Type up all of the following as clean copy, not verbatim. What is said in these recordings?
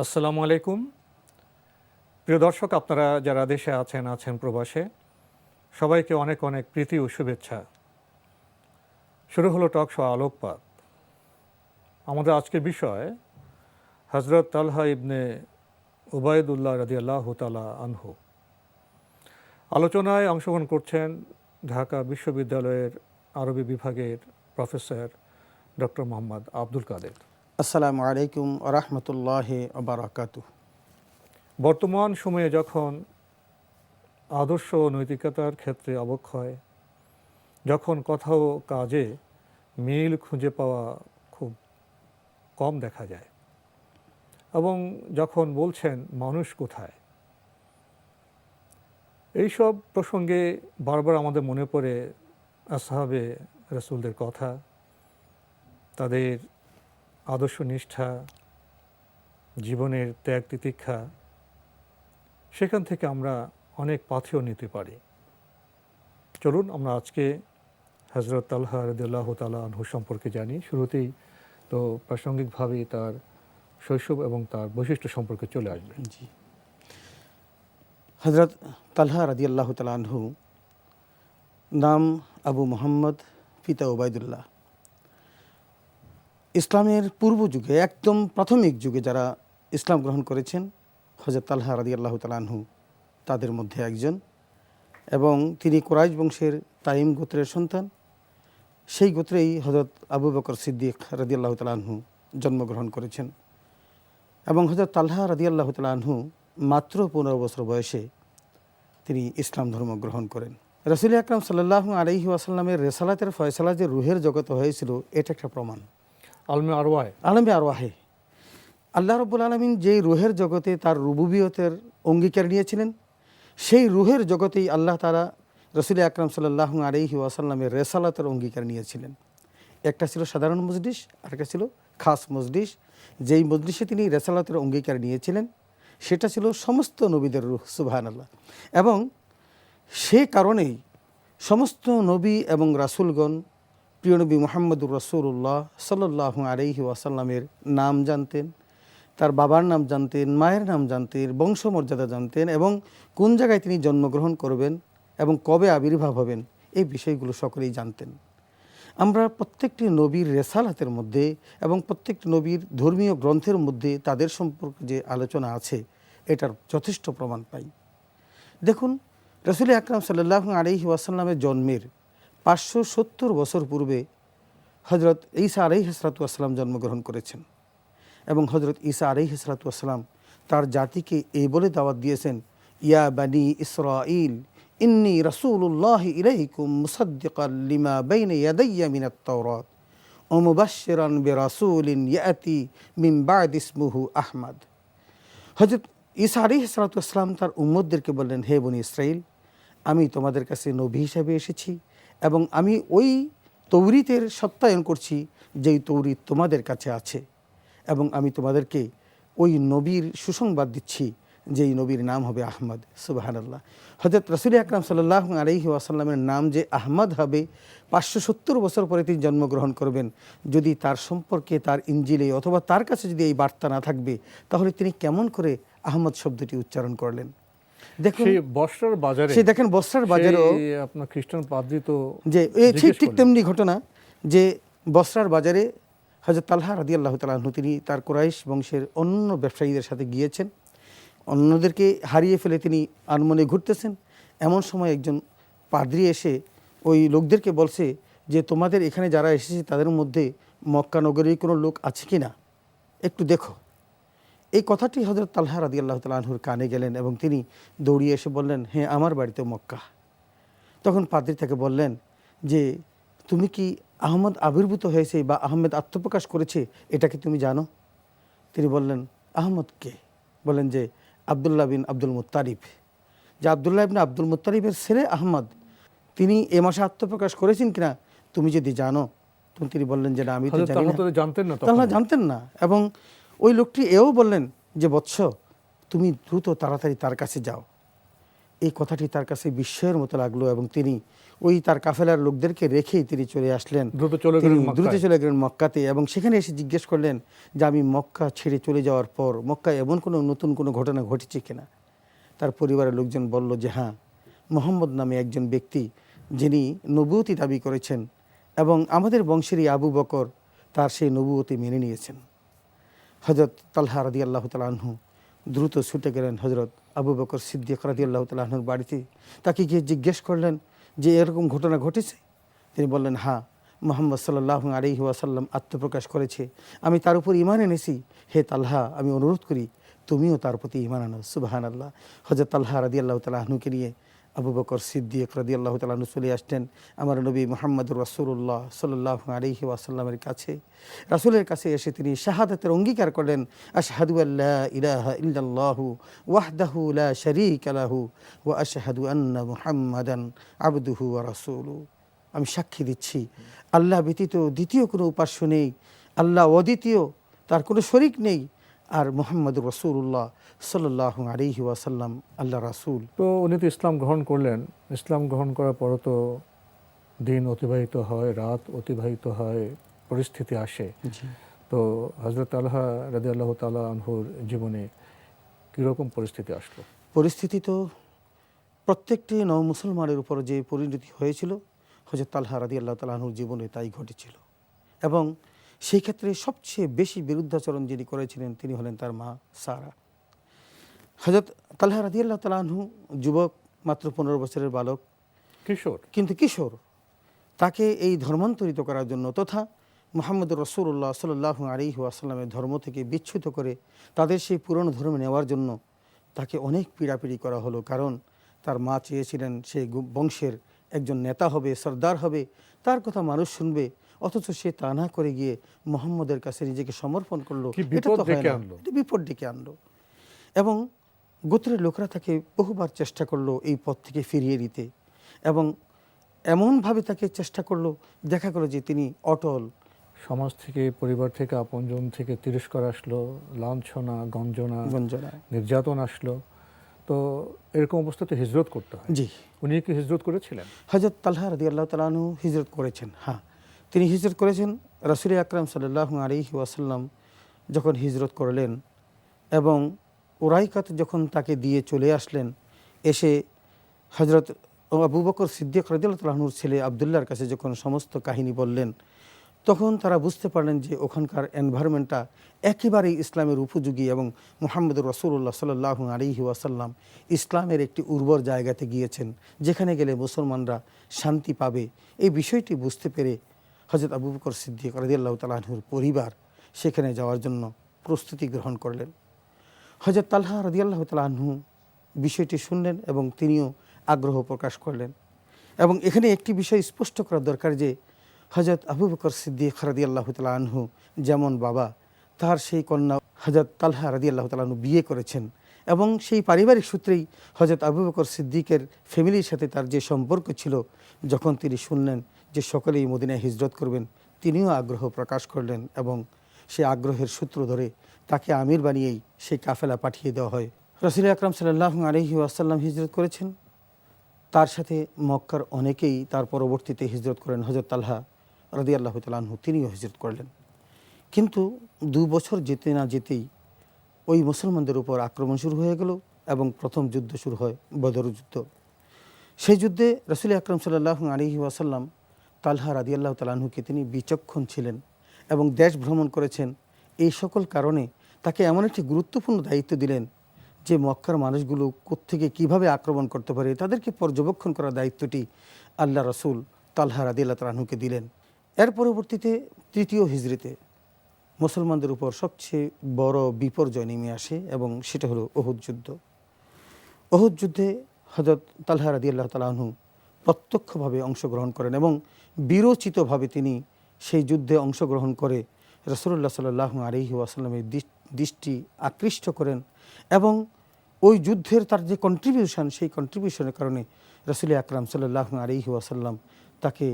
আসসালামু আলাইকুম। প্রিয় দর্শক, আপনারা যারা দেশে আছেন প্রবাসে, সবাইকে অনেক অনেক প্রীতি ও শুভেচ্ছা। শুরু হলো টক শো আলোকপাত। আমাদের আজকের বিষয় হযরত তালহা ইবনে উবাইদুল্লাহ রাদিয়াল্লাহু তাআলা আনহু। আলোচনায় অংশগ্রহণ করছেন ঢাকা বিশ্ববিদ্যালয়ের আরবি বিভাগের প্রফেসর ডক্টর মোহাম্মদ আব্দুল কাদের। আসসালামু আলাইকুম ওয়া রাহমাতুল্লাহি ওয়া বারাকাতুহু। বর্তমান সময়ে যখন আদর্শ ও নৈতিকতার ক্ষেত্রে অবক্ষয়, যখন কথা ও কাজে মিল খুঁজে পাওয়া খুব কম দেখা যায়, এবং যখন বলছেন মানুষ কোথায়, এইসব প্রসঙ্গে বারবার আমাদের মনে পড়ে আসহাবে রাসূলদের কথা, তাদের আদর্শ নিষ্ঠা, জীবনের ত্যাগ তিতিক্ষা। সেখান থেকে আমরা অনেক পাথেয় নিতে পারি। চলুন আমরা আজকে হযরত তালহা রাদিয়াল্লাহু তাআলা আনহু সম্পর্কে জানি। শুরুতেই তো প্রাসঙ্গিকভাবেই তার শৈশব এবং তার বৈশিষ্ট্য সম্পর্কে চলে আসবে। জি, হযরত তালহা রাদিয়াল্লাহু তাআলা আনহু নাম আবু মুহাম্মদ, পিতা উবাইদুল্লাহ। ইসলামের পূর্ব যুগে, একদম প্রাথমিক যুগে যারা ইসলাম গ্রহণ করেছেন, হযরত তালহা রাদিয়াল্লাহু তাআলা আনহু তাদের মধ্যে একজন, এবং তিনি কুরাইশ বংশের তাইম গোত্রের সন্তান। সেই গোত্রেই হযরত আবু বকর সিদ্দিক রাদিয়াল্লাহু তাআলা আনহু জন্মগ্রহণ করেছেন। এবং হযরত তালহা রাদিয়াল্লাহু তাআলা আনহু মাত্র 15 বছর বয়সে তিনি ইসলাম ধর্ম গ্রহণ করেন। রাসূল আকরাম সাল্লাল্লাহু আলাইহি ওয়াসাল্লামের রেসালাতের ফয়সালা যে রুহের জগতে হয়েছিল, এটা একটা প্রমাণ। আলমে আরওয়াহে, আলমে আরওয়াহে আল্লাহ রাব্বুল আলামিন যেই রুহের জগতে তার রুবুবিয়তের অঙ্গীকার নিয়েছিলেন, সেই রুহের জগতেই আল্লাহ তাআলা রাসূল আকরাম সাল্লাল্লাহু আলাইহি ওয়াসাল্লামের রেসালাতের অঙ্গীকার নিয়েছিলেন। একটা ছিল সাধারণ মজলিস, আরেকটা ছিল খাস মজলিস। যেই মজলিসে তিনি রেসালাতের অঙ্গীকার নিয়েছিলেন, সেটা ছিল সমস্ত নবীদের রূহ, সুবহানাল্লাহ। এবং সে কারণেই সমস্ত নবী এবং রাসূলগণ প্রিয় নবী মুহাম্মদুর রাসূলুল্লাহ সাল্লাল্লাহু আলাইহি ওয়াসাল্লামের নাম জানতেন, তার বাবার নাম জানতেন, মায়ের নাম জানতেন, বংশমর্যাদা জানতেন, এবং কোন জায়গায় তিনি জন্মগ্রহণ করবেন এবং কবে আবির্ভাব হবেন, এই বিষয়গুলো সকলেই জানতেন। আমরা প্রত্যেকটি নবীর রেসালাতের মধ্যে এবং প্রত্যেকটি নবীর ধর্মীয় গ্রন্থের মধ্যে তাদের সম্পর্কে যে আলোচনা আছে, এটার যথেষ্ট প্রমাণ পাই। দেখুন, রাসূল আকরাম সাল্লাল্লাহু আলাইহি ওয়াসাল্লামের জন্মের 570 বছর পূর্বে হযরত ঈসা আলাইহিস সালাতু ওয়াসসালাম জন্মগ্রহণ করেছেন। এবং হযরত ঈসা আলাইহিস সালাতু ওয়াসসালাম তার জাতিকে এই বলে দাওয়াত দিয়েছেন, ইয়া বানি ইসরাঈল ইন্নী রাসূলুল্লাহি ইলাইকুম মুসাদ্দিকাল লিমা বাইনা ইয়াদাইয়া মিনাত তাওরাত ওয়া মুবাশশিরান বিরাসূলিন ইয়াতি মিন বা'দি ইসমুহু আহমদ। হযরত ঈসা আলাইহিস সালাতু ওয়াসসালাম তার উম্মতদেরকে বললেন, হে বনি ইসরাঈল, আমি তোমাদের কাছে নবী হিসাবে এসেছি, এবং আমি ওই তৌরিতের সত্যায়ন করছি যেই তৌরিত তোমাদের কাছে আছে, এবং আমি তোমাদেরকে ওই নবীর সুসংবাদ দিচ্ছি যেই নবীর নাম হবে আহমদ, সুবহানাল্লাহ। হযরত রাসূল আকরাম সাল্লাল্লাহু আলাইহি ওয়াসাল্লামের নাম যে আহমদ হবে, 570 বছর পরে তিনি জন্মগ্রহণ করবেন। যদি তার সম্পর্কে তার ইঞ্জিলে অথবা তার কাছে যদি এই বার্তা না থাকবে, তাহলে তিনি কেমন করে আহমদ শব্দটি উচ্চারণ করলেন? দেখুন, সেই বস্ত্রার বাজারে, সে দেখেন বস্ত্রার বাজারেও আপনার খ্রিস্টান পাদ্রী তো যে ঠিক তেমনি ঘটনা যে বস্ত্রার বাজারে হযরত তালহা রাদিয়াল্লাহু তাআলা আনহু তিনি তার কুরাইশ বংশের অন্য ব্যবসায়ীদের সাথে গিয়েছেন। অন্যদেরকে হারিয়ে ফেলে তিনি আনমনে ঘুরতেছেন। এমন সময় একজন পাদ্রী এসে ওই লোকদেরকে বলছে যে, তোমাদের এখানে যারা এসেছে তাদের মধ্যে মক্কা নগরীর কোনো লোক আছে কি না, একটু দেখো। এই কথাটি হযরত তালহা রাদিয়াল্লাহু তাআলা আনহুর কানে গেলেন, এবং তিনি দৌড়িয়ে এসে বললেন, হ্যাঁ, আমার বাড়িতে মক্কা। তখন পাদ্রী তাকে বললেন যে, তুমি কি আহমদ আবির্ভূত হয়েছে বা আহমেদ আত্মপ্রকাশ করেছে, এটা কি তুমি জানো? তিনি বললেন, আহমদ কে? বলেন যে আবদুল্লাহ বিন আব্দুল মুত্তালিব, যে আবদুল্লাহ ইবনে আব্দুল মুত্তালিবের ছেলে আহমদ, তিনি এ মাসে আত্মপ্রকাশ করেছেন কিনা তুমি যদি জানো। তখন তিনি বললেন যে না, আমি তো জানি না। তাহলে জানতেন না। এবং ওই লোকটি এও বললেন যে, বৎস, তুমি দ্রুত তাড়াতাড়ি তার কাছে যাও। এই কথাটি তার কাছে বিস্ময়ের মতো লাগলো এবং তিনি ওই তার কাফেলার লোকদেরকে রেখেই তিনি চলে আসলেন, দ্রুত চলে তিনি গেলেন দ্রুত মক্কায়। চলে গেলেন মক্কাতে। এবং সেখানে এসে জিজ্ঞেস করলেন যে আমি মক্কা ছেড়ে চলে যাওয়ার পর মক্কায় এমন কোনো নতুন কোনো ঘটনা ঘটেছে কিনা। তার পরিবারের লোকজন বলল যে হ্যাঁ, মোহাম্মদ নামে একজন ব্যক্তি যিনি নবুয়তি দাবি করেছেন এবং আমাদের বংশেরই আবু বকর তার সেই নবুয়তি মেনে নিয়েছেন। হযরত তালহা রাদিয়াল্লাহু তাআলা আনহু দ্রুত ছুটে গেলেন হযরত আবু বকর সিদ্দিক রাদিয়াল্লাহু তাআলা আনহুর বাড়িতে। তাকে গিয়ে জিজ্ঞেস করলেন যে এরকম ঘটনা ঘটেছে? তিনি বললেন হ্যাঁ, মুহাম্মদ সাল্লাল্লাহু আলাইহি ওয়াসাল্লাম আত্মপ্রকাশ করেছে, আমি তার উপর ঈমান এনেছি। হে তালহা, আমি অনুরোধ করি তুমিও তার প্রতি ঈমান আনো। সুবহানাল্লাহ। হযরত তালহা রাদিয়াল্লাহু তাআলা আনহুকে নিয়ে আবু বকর সিদ্দিক রাদিয়াল্লাহু তাআলা আনহু চলে আসতেন আমার নবী মুহাম্মদুর রাসূলুল্লাহ সাল্লাল্লাহু আলাইহি ওয়াসাল্লামের কাছে। রাসূলের কাছে এসে তিনি শাহাদাতের অঙ্গীকার করলেন, আশহাদু আল্লা ইলাহা ইল্লাল্লাহু ওয়াহদাহু লা শারীকা লাহু ওয়া আশহাদু আন্না মুহাম্মাদান আবদুহু ওয়া রাসূলুহু। আমি সাক্ষী দিচ্ছি আল্লাহ ব্যতীত দ্বিতীয় কোনো উপাস্য নেই, আল্লাহ অদ্বিতীয়, তার কোনো শরিক নেই, আর মুহাম্মদুর রাসূলুল্লাহ সাল্লাল্লাহু আলাইহি ওয়াসাল্লাম আল্লাহ রাসূল। তো উনি তো ইসলাম গ্রহণ করলেন। ইসলাম গ্রহণ করার পরও তো দিন অতিবাহিত হয়, রাত অতিবাহিত হয়, পরিস্থিতি আসে। তো হযরত তালহা রাদিয়াল্লাহু তাআলা আনহুর জীবনে কীরকম পরিস্থিতি আসলো? পরিস্থিতি তো প্রত্যেকটি নও মুসলমানের উপর যে পরিণতি হয়েছিল হযরত তালহা রাদিয়াল্লাহু তাআলা আনহুর জীবনে তাই ঘটেছিল। এবং সেই ক্ষেত্রে সবচেয়ে বেশি বিরুদ্ধাচরণ যিনি করেছিলেন তিনি হলেন তার মা সারা। হযরত তালহা রাদিয়াল্লাহু তাআলা আনহু যুবক, মাত্র 15 বছরের বালক, কিশোর। কিন্তু কিশোর। তাকে এই ধর্মান্তরিত করার জন্য তথা মুহাম্মদুর রাসূলুল্লাহ সাল্লাল্লাহু আলাইহি ওয়াসাল্লামের ধর্ম থেকে বিচ্যুত করে তাদের সেই পুরনো ধর্মে নেওয়ার জন্য তাকে অনেক পীড়াপিড়ি করা হলো। কারণ তার মা চেয়েছিলেন সে বংশের একজন নেতা হবে, সর্দার হবে, তার কথা মানুষ শুনবে, অথচ সে তা না করে গিয়ে মুহাম্মদের কাছে নিজেকে সমর্পণ করলো। কি এটা বিপদ তো হয় ডেকে না, আনলো। এটা বিপদ ডেকে আনলো। এবং গোত্রের লোকরা তাকে বহুবার চেষ্টা করলো এই পথ থেকে ফিরিয়ে দিতে এবং এমনভাবে তাকে চেষ্টা করলো, দেখা গেল যে তিনি অটল। সমাজ থেকে, পরিবার থেকে, আপনজন থেকে তিরস্কার আসলো, লাঞ্ছনা, গঞ্জনা, নির্যাতন আসলো। তো এরকম অবস্থাতে হিজরত করতে হয়। জি, উনি কি হিজরত করেছিলেন? হযরত তালহা রাদিয়াল্লাহু তাআলা আনহু হিজরত করেছেন। হ্যাঁ, তিনি হিজরত করেছেন। রাসূল আকরাম সাল্লাল্লাহু আলাইহি ওয়াসাল্লাম যখন হিজরত করলেন এবং উরাইকাত যখন তাকে দিয়ে চলে আসলেন, এসে হযরত আবু বকর সিদ্দিক রাদিয়াল্লাহু তাআলা আনহুর ছেলে আব্দুল্লাহর কাছে যখন সমস্ত কাহিনী বললেন, তখন তারা বুঝতে পারলেন যে ওখানকার এনভায়রনমেন্টটা একেবারেই ইসলামের উপযোগী এবং মুহাম্মদুর রাসূলুল্লাহ সাল্লাল্লাহু আলাইহি ওয়াসাল্লাম ইসলামের একটি উর্বর জায়গাতে গিয়েছেন, যেখানে গেলে মুসলমানরা শান্তি পাবে। এই বিষয়টি বুঝতে পেরে হযরত আবু বকর সিদ্দিক রাদিয়াল্লাহু তাআলা আনহুর পরিবার সেখানে যাওয়ার জন্য প্রস্তুতি গ্রহণ করলেন। হযরত তালহা রাদিয়াল্লাহু তাআলা আনহু বিষয়টি শুনলেন এবং তিনিও আগ্রহ প্রকাশ করলেন। এবং এখানে একটি বিষয় স্পষ্ট করা দরকার যে হযরত আবু বকর সিদ্দিক রাদিয়াল্লাহু তাআলা আনহু যেমন বাবা, তার সেই কন্যা হযরত তালহা রাদিয়াল্লাহু তাআলা আনহু বিয়ে করেছেন এবং সেই পারিবারিক সূত্রেই হযরত আবু বকর সিদ্দিকের ফ্যামিলির সাথে তার যে সম্পর্ক ছিল, যখন তিনি শুনলেন যে সকলেই মদিনায় হিজরত করবেন, তিনিও আগ্রহ প্রকাশ করলেন এবং সে আগ্রহের সূত্র ধরে তাকে আমির বানিয়েই সেই কাফেলা পাঠিয়ে দেওয়া হয়। রাসূল আকরাম সাল্লাল্লাহু আলাইহি ওয়াসাল্লাম হিজরত করেছেন, তার সাথে মক্কার অনেকেই তার পরবর্তীতে হিজরত করেন। হযরত তালহা রাদিয়াল্লাহু তাআলা আনহু তিনিও হিজরত করলেন। কিন্তু 2 বছর যেতে না যেতেই ওই মুসলমানদের উপর আক্রমণ শুরু হয়ে গেল এবং প্রথম যুদ্ধ শুরু হয়, বদর যুদ্ধ। সেই যুদ্ধে রাসূল আকরাম সাল্লাল্লাহু আলাইহি ওয়াসাল্লাম তালহা রাদিয়াল্লাহু তাআলা আনহুকে তিনি বিচক্ষণ ছিলেন এবং দেশ ভ্রমণ করেছেন। এই সকল কারণে তাকে এমন একটি গুরুত্বপূর্ণ দায়িত্ব দিলেন যে মক্কার মানুষগুলো কোত্থেকে কিভাবে আক্রমণ করতে পারে তাদেরকে পর্যবেক্ষণ করার দায়িত্বটি আল্লাহ রাসূল তালহা রাদিয়াল্লাহু তাআলা আনহুকে দিলেন। এর পরবর্তীতে তৃতীয় হিজরতে মুসলমানদের উপর সবচেয়ে বড় বিপর্যয় নেমে আসে এবং সেটা হলো উহুদ যুদ্ধ। উহুদ যুদ্ধে হযরত তালহা রাদিয়াল্লাহু তাআলা আনহু প্রত্যক্ষভাবে অংশগ্রহণ করেন এবং বীরোচিতভাবে তিনি সেই যুদ্ধে অংশগ্রহণ করে রাসূলুল্লাহ সাল্লাল্লাহু আলাইহি ওয়াসাল্লামের দৃষ্টি আকৃষ্ট করেন এবং ওই যুদ্ধের তার যে কন্ট্রিবিউশন, সেই কন্ট্রিবিউশনের কারণে রাসূল আকরাম সাল্লাল্লাহু আলাইহি ওয়াসাল্লাম তাকে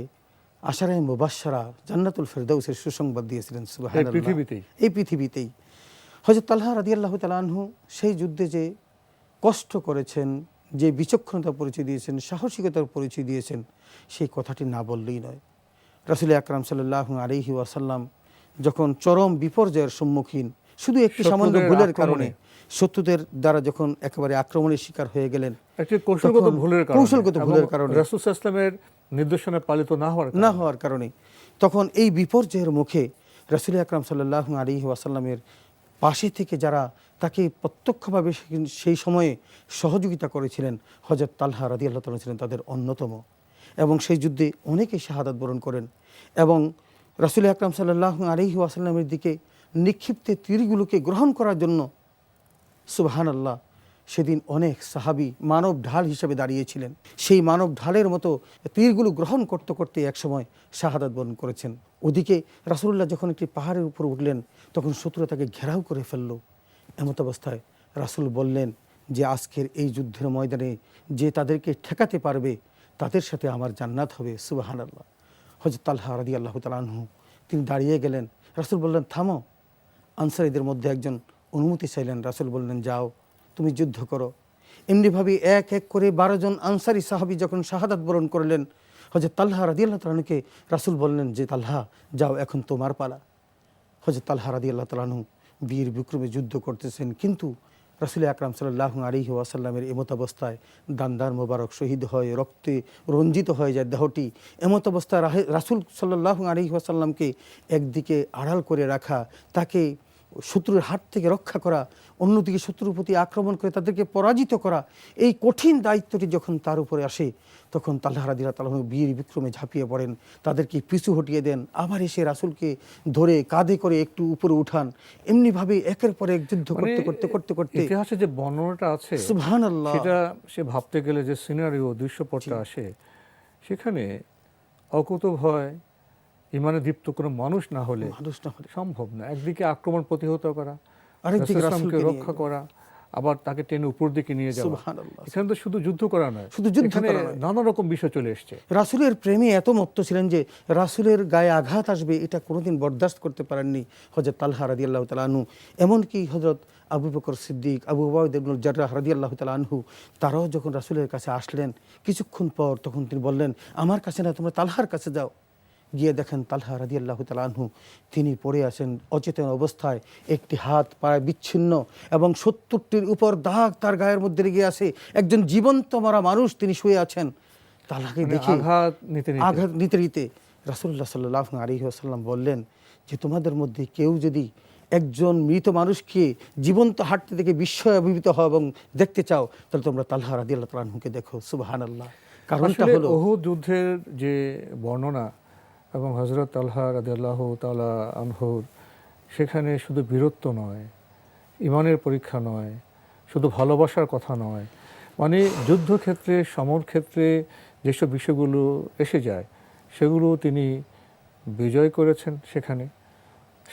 আশারায়ে মুবাশশারা জান্নাতুল ফেরদাউসের সুসংবাদ দিয়েছিলেন। সুবহানাল্লাহ। এই পৃথিবীতেই হযরত তালহা রাদিয়াল্লাহু তাআলা আনহু সেই যুদ্ধে যে কষ্ট করেছেন, যে বিচক্ষণতার পরিচয় দিয়েছেন, সাহসিকতার পরিচয় দিয়েছেন, সেই কথাটি না বললেই নয়। রাসূল আকরাম সাল্লাল্লাহু আলাইহি ওয়াসাল্লাম যখন চরম বিপর্যয়ের সম্মুখীন, শুধু একটি সামান্য শত্রুদের ভুলের আক্রমণে। কারণে, শত্রুদের দ্বারা যখন একেবারে আক্রমণের শিকার হয়ে গেলেন, একটি কৌশলগত তখন ভুলের কারণে, কৌশলগত ভুলের কারণে, রাসূল সাল্লাল্লাহু আলাইহি ওয়াসাল্লামের নির্দেশনা পালিত না হওয়ার কারণে, তখন এই বিপর্যয়ের মুখে রাসূল আকরাম সাল্লাল্লাহু আলাইহি ওয়াসাল্লামের পাশে থেকে যারা তাকে প্রত্যক্ষভাবে সেই সময়ে সহযোগিতা করেছিলেন, হযরত তালহা রাদিয়াল্লাহু তাআলা ছিলেন তাদের অন্যতম, এবং সেই যুদ্ধে অনেকেই শাহাদাত বরণ করেন। এবং রাসূল আকরাম সাল্লাল্লাহু আলাইহি ওয়াসাল্লামের দিকে নিক্ষিপ্ত তীরগুলোকে গ্রহণ করার জন্য সুবহানাল্লাহ, সেদিন অনেক সাহাবী মানব ঢাল হিসেবে দাঁড়িয়েছিলেন। সেই মানব ঢালের মতো তীরগুলো গ্রহণ করতে করতে একসময় শাহাদাত বরণ করেছেন। ওদিকে রাসূলুল্লাহ যখন একটি পাহাড়ের উপর উঠলেন, তখন শত্রুরা তাকে ঘেরাও করে ফেলল। এমত অবস্থায় রাসূল বললেন যে আজকের এই যুদ্ধের ময়দানে যে তাদেরকে ঠেকাতে পারবে, তাদের সাথে আমার জান্নাত হবে। সুবহানাল্লাহ। হযরত তালহা রাদিয়াল্লাহু তাআলা আনহু তিনি দাঁড়িয়ে গেলেন। রাসূল বললেন, থামো। আনসারীদের মধ্যে একজন অনুমতি চাইলেন। রাসূল বললেন, যাও, তুমি যুদ্ধ করো। এমনিভাবে এক এক করে 12 জন আনসারী সাহাবী যখন শাহাদাত বরণ করলেন, হযরত তালহা রাদিয়াল্লাহু তাআলা আনহুকে রাসূল বললেন যে, তালহা যাও, এখন তোমার পালা। হযরত তালহা রাদিয়াল্লাহু তাআলা আনহু বীর বিক্রমে যুদ্ধ করতেছেন, কিন্তু রাসূল আকরাম সাল্লাল্লাহু আলাইহি ওয়াসাল্লামের এমত অবস্থায় দান্দার মোবারক শহীদ হয়, রক্তে রঞ্জিত হয়ে যায় দেহটি। এমত অবস্থায় রাসূল সাল্লাল্লাহু আলাইহি ওয়াসাল্লামকে একদিকে আড়াল করে রাখা, তাকে শত্রুর হাত থেকে রক্ষা করা, অন্যদিকে শত্রুর প্রতি আক্রমণ করে তাদেরকে পরাজিত করা, এই কঠিন দায়িত্বটি যখন তার উপরে আসে, তখন তালহা রাদিয়াল্লাহু তাআলা বীর বিক্রমে ঝাঁপিয়ে পড়েন, তাদেরকে পিছু হটিয়ে দেন, আবার এসে রাসূলকে ধরে কাঁধে করে একটু উপরে উঠান। এমনিভাবে একের পর এক যুদ্ধ করতে করতে করতে করতে ইতিহাসে যে বর্ণনাটা আছে, সুবহানাল্লাহ, সেটা সে ভাবতে গেলে যে সিনারিও দৃশ্যপটটা আসে, সেখানে অকুতোভয় ইমানে দীপ্ত কোনো মানুষ না হলে সম্ভব না। একদিকে আক্রমণ প্রতিহত করা, আরেকদিকে রাসূলকে রক্ষা করা, আবার তাকে টেনে উপর দিকে নিয়ে যাওয়া। সুবহানাল্লাহ। এখানে তো শুধু যুদ্ধ করা নয়, শুধু যুদ্ধ এখানে করা নয়, নানা রকম বিষয় চলে এসছে। রাসূলের প্রেমে এত মত্ত ছিলেন যে রাসূলের গায়ে আঘাত আসবে এটা কোনোদিন বরদাস্ত করতে পারেননি হযরত তালহা রাদিয়াল্লাহু তাআলা আনহু। এমনকি হযরত আবু বকর সিদ্দিক, আবু উবাইদা ইবনুল জাররাহ রাদিয়াল্লাহু তাআলা আনহু, তারাও যখন রাসূলের কাছে আসলেন কিছুক্ষণ পর, তখন তিনি বললেন, আমার কাছে না, তোমরা তালহার কাছে যাও। গিয়ে দেখেন তালহা রাদিয়াল্লাহু তাআলা আনহু তিনি পড়ে আছেন অচেতন অবস্থায়, একটি হাত প্রায় বিচ্ছিন্ন এবং ৭০টির উপর দাগ তার গায়ের মধ্যে লেগে আছে। একজন জীবন্ত মরা মানুষ তিনি শুয়ে আছেন। তালহাকে দেখে আঘাত নিতে নিতে রাসূলুল্লাহ সাল্লাল্লাহু আলাইহি ওয়াসাল্লাম বললেন যে, তোমাদের মধ্যে কেউ যদি একজন মৃত মানুষকে জীবন্ত হাঁটতে দেখে বিস্ময়ে অভিভূত হও এবং দেখতে চাও, তাহলে তোমরা তালহা রাদিয়াল্লাহু তাআলা আনহুকে দেখো। সুবহানাল্লাহ। কারণটা হলো উহুদ যুদ্ধের যে বর্ণনা এবং হযরত তালহা রাদিয়াল্লাহু তাআলা আনহুর, সেখানে শুধু বীরত্ব নয়, ইমানের পরীক্ষা নয়, শুধু ভালোবাসার কথা নয়, মানে যুদ্ধক্ষেত্রে, সমর ক্ষেত্রে যেসব বিষয়গুলো এসে যায়, সেগুলো তিনি বিজয় করেছেন সেখানে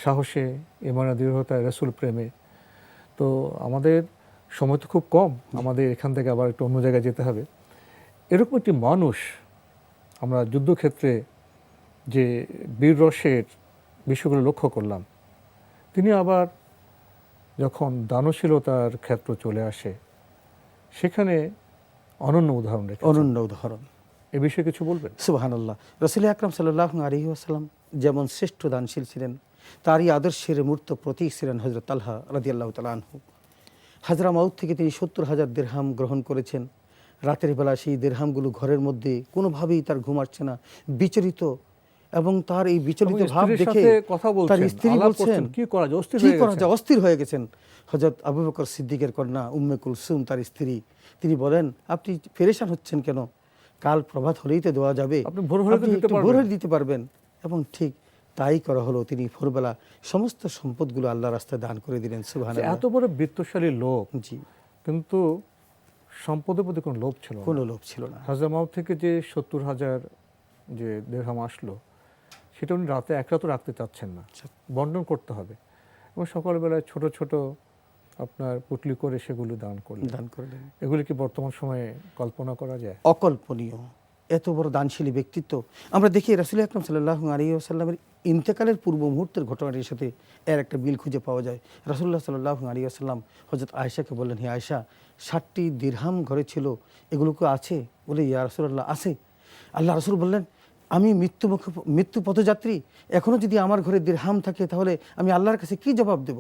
সাহসে, ইমানের দৃঢ়তায়, রাসূল প্রেমে। তো আমাদের সময় তো খুব কম, আমাদের এখান থেকে আবার একটু অন্য জায়গায় যেতে হবে। এরকম একটি মানুষ আমরা যুদ্ধক্ষেত্রে যে বীর রসের বিষয়গুলো লক্ষ্য করলাম, তিনি আবার যখন দানশীলতার ক্ষেত্র চলে আসে, সেখানে অনন্য উদাহরণ রেখেছেন। অনন্য উদাহরণ। এ বিষয়ে কিছু বলবেন? সুবহানাল্লাহ। রাসূল আকরাম সাল্লাল্লাহু আলাইহি ওয়াসাল্লাম যেমন শ্রেষ্ঠ দানশীল ছিলেন, তারই আদর্শের মূর্ত প্রতীক ছিলেন হযরত তালহা রাদিয়াল্লাহু তাআলা আনহু। হাজরামাউত থেকে তিনি ৭০,০০০ দিরহাম গ্রহণ করেছেন। রাতের বেলা সেই দিরহামগুলো ঘরের মধ্যে কোনোভাবেই তার ঘুম আসছে না, বিচলিত, এবং তার এই বিচলিত ভাব দেখে তার স্ত্রী বলছেন, কি করা যায়, অস্থির হয়ে গেছেন। হযরত আবু বকর সিদ্দিকের কন্যা উম্মে কুলসুম, তার স্ত্রী, তিনি বলেন, আপনি পেরেশান হচ্ছেন কেন? কাল প্রভাত হলেই তো দেওয়া যাবে, আপনি ভোর হলে দিতে পারবেন। এবং ঠিক তাই করা হলো। তিনি ভোরবেলা সমস্ত সম্পদগুলো আল্লাহর রাস্তায় দান করে দিলেন। সুবহানাল্লাহ। এত বড় বিত্তশালী লোক, জি, কিন্তু সম্পদের প্রতি কোনো লোভ ছিল না। কোনো লোভ ছিল না। হাজরামাউত থেকে যে ৭০,০০০ যে দিরহাম আসলো, সেটা উনি রাতে এক রাতও রাখতে চাচ্ছেন না, বন্টন করতে হবে। এবং সকালবেলায় ছোট ছোট আপনার পুটলি করে সেগুলো দান করলেন। এগুলি কি বর্তমান সময়ে কল্পনা করা যায়? অকল্পনীয়। এত বড় দানশীলী ব্যক্তিত্ব আমরা দেখি রাসূল আকরাম সাল্লাল্লাহু আলাইহি ওয়াসাল্লামের ইন্তেকালের পূর্ব মুহূর্তের ঘটনাটির সাথে এর একটা মিল খুঁজে পাওয়া যায়। রাসূলুল্লাহ সাল্লাল্লাহু আলাইহি ওয়াসাল্লাম হযরত আয়েশাকে বললেন, হে আয়েশা, 60টি দিরহাম ঘরে ছিল, এগুলো কি আছে? বলে, ইয়া রাসূলুল্লাহ, আছে। আল্লাহ রাসূল বললেন, আমি মৃত্যু পথযাত্রী, এখনও যদি আমার ঘরে দিরহাম থাকে তাহলে আমি আল্লাহর কাছে কি জবাব দেব?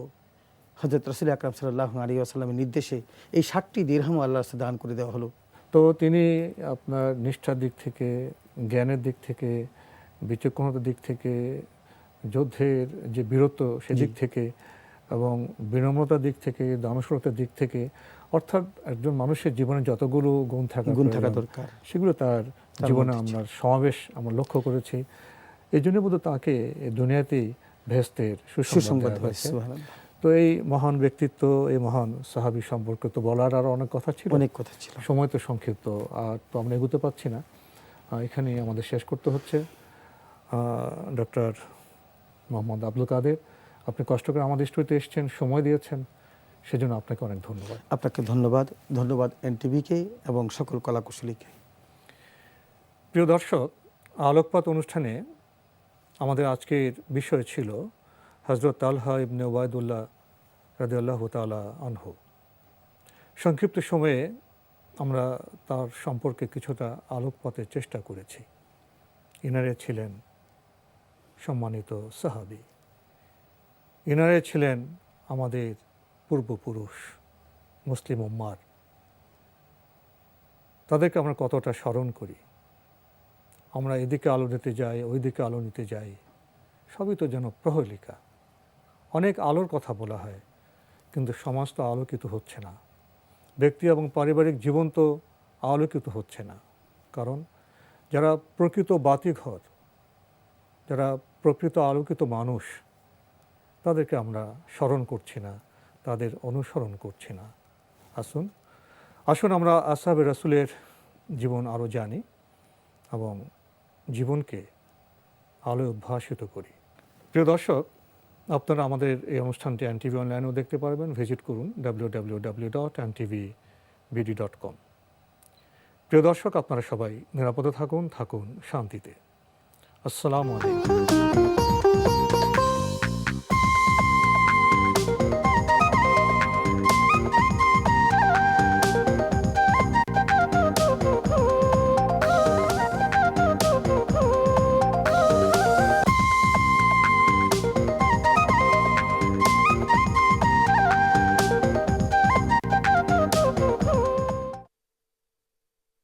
হযরত রাসূল আকরাম সাল্লাল্লাহু আলাইহি ওয়াসাল্লামের নির্দেশে এই 60টি দিরহাম আল্লাহর কাছে দান করে দেওয়া হলো। তো তিনি আপনার নিষ্ঠার দিক থেকে, জ্ঞানের দিক থেকে, বিচক্ষণতার দিক থেকে, যুদ্ধের যে বীরত্ব সেদিক থেকে এবং বিনম্রতার দিক থেকে, দানশীলতার দিক থেকে, অর্থাৎ একজন মানুষের জীবনে যতগুলো গুণ থাকা দরকার সেগুলো তার জীবনে আমরা সমাবেশ আমরা লক্ষ্য করেছি। এই জন্য বোধহয় তাকে দুনিয়াতেই ভেস্তের সুসংবাদ দেওয়া হয়েছে। তো এই মহান ব্যক্তিত্ব, এই মহান সাহাবী সম্পর্কে তো বলার আরও অনেক কথা ছিল, সময় তো সংক্ষিপ্ত, আর তো আমরা এগোতে পারছি না, এখানেই আমাদের শেষ করতে হচ্ছে। ডক্টর মোহাম্মদ আব্দুল কাদের, আপনি কষ্ট করে আমাদের স্টুডিওতে এসেছেন, সময় দিয়েছেন, সেজন্য আপনাকে অনেক ধন্যবাদ। আপনাকে ধন্যবাদ এনটিভিকে এবং সকল কলাকুশলীকে। প্রিয় দর্শক, আলোকপাত অনুষ্ঠানে আমাদের আজকের বিষয় ছিল হযরত তালহা ইবনে উবাইদুল্লাহ রাদিয়াল্লাহু তাআলা আনহু। সংক্ষিপ্ত সময়ে আমরা তার সম্পর্কে কিছুটা আলোকপাতের চেষ্টা করেছি। ইনারে ছিলেন সম্মানিত সাহাবী, ইনারে ছিলেন আমাদের পূর্বপুরুষ মুসলিম উম্মার। তাদেরকে আমরা কতটা স্মরণ করি, আমরা এদিকে আলো নিতে যাই, ওইদিকে আলো নিতে যাই, সবই তো যেন প্রহেলিকা। অনেক আলোর কথা বলা হয়, কিন্তু সমাজ তো আলোকিত হচ্ছে না, ব্যক্তি এবং পারিবারিক জীবন তো আলোকিত হচ্ছে না। কারণ যারা প্রকৃত বাতিঘর, যারা প্রকৃত আলোকিত মানুষ, তাদেরকে আমরা স্মরণ করছি না, তাদের অনুসরণ করছি না। আসুন আমরা আসহাবে রাসূলের জীবন আরও জানি এবং জীবনকে আলোয় উদ্ভাসিত করি। প্রিয় দর্শক, আপনারা আমাদের এই অনুষ্ঠানটি এনটিভি অনলাইনেও দেখতে পারবেন। ভিজিট করুন www.ntvbd.com। প্রিয় দর্শক, আপনারা সবাই নিরাপদে থাকুন শান্তিতে। আসসালামু আলাইকুম।